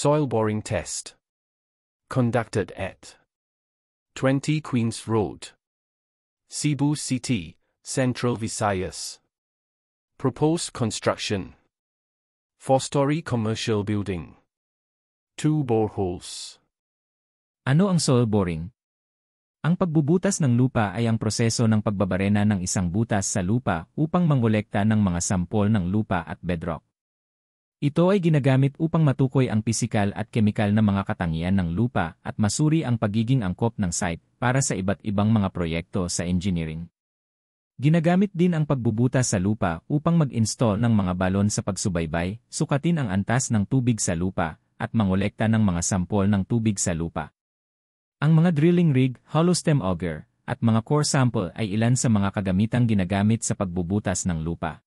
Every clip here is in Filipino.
Soil boring test. Conducted at 20 Queens Road, Cebu City, Central Visayas. Proposed construction: 4-story commercial building. 2 boreholes. Ano ang soil boring? Ang pagbubutas ng lupa ay ang proseso ng pagbabarena ng isang butas sa lupa upang mangolekta ng mga sampol ng lupa at bedrock. Ito ay ginagamit upang matukoy ang pisikal at kemikal na mga katangian ng lupa at masuri ang pagiging angkop ng site para sa iba't ibang mga proyekto sa engineering. Ginagamit din ang pagbubutas sa lupa upang mag-install ng mga balon sa pagsubaybay, sukatin ang antas ng tubig sa lupa, at mangolekta ng mga sampol ng tubig sa lupa. Ang mga drilling rig, hollow stem auger, at mga core sample ay ilan sa mga kagamitang ginagamit sa pagbubutas ng lupa.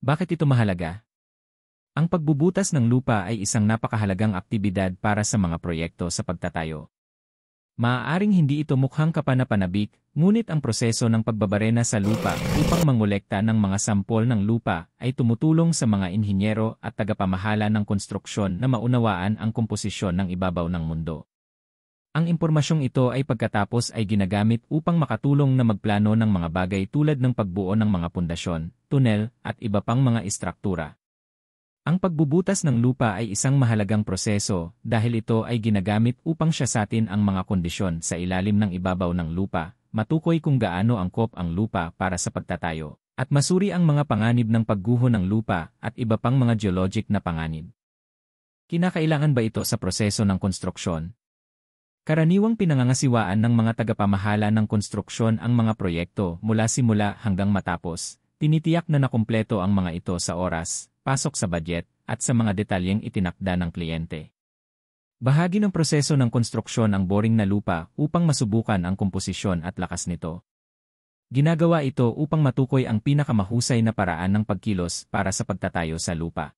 Bakit ito mahalaga? Ang pagbubutas ng lupa ay isang napakahalagang aktibidad para sa mga proyekto sa pagtatayo. Maaaring hindi ito mukhang kapanapanabik, ngunit ang proseso ng pagbabarena sa lupa upang mangolekta ng mga sampol ng lupa ay tumutulong sa mga inhinyero at tagapamahala ng konstruksyon na maunawaan ang komposisyon ng ibabaw ng mundo. Ang impormasyong ito ay pagkatapos ay ginagamit upang makatulong na magplano ng mga bagay tulad ng pagbuo ng mga pundasyon, tunel, at iba pang mga istruktura. Ang pagbubutas ng lupa ay isang mahalagang proseso dahil ito ay ginagamit upang siyasatin ang mga kondisyon sa ilalim ng ibabaw ng lupa, matukoy kung gaano angkop ang lupa para sa pagtatayo, at masuri ang mga panganib ng pagguho ng lupa at iba pang mga geologic na panganib. Kinakailangan ba ito sa proseso ng konstruksyon? Karaniwang pinangangasiwaan ng mga tagapamahala ng konstruksyon ang mga proyekto mula simula hanggang matapos. Tinitiyak na nakumpleto ang mga ito sa oras, pasok sa budget, at sa mga detalyeng itinakda ng kliyente. Bahagi ng proseso ng konstruksyon ang boring na lupa upang masubukan ang komposisyon at lakas nito. Ginagawa ito upang matukoy ang pinakamahusay na paraan ng pagkilos para sa pagtatayo sa lupa.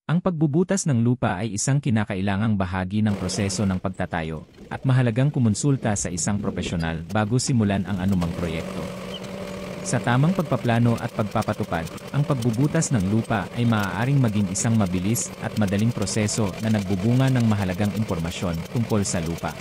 Ang pagbubutas ng lupa ay isang kinakailangang bahagi ng proseso ng pagtatayo at mahalagang kumonsulta sa isang profesional bago simulan ang anumang proyekto. Sa tamang pagpaplano at pagpapatupad, ang pagbubutas ng lupa ay maaaring maging isang mabilis at madaling proseso na nagbubunga ng mahalagang impormasyon tungkol sa lupa.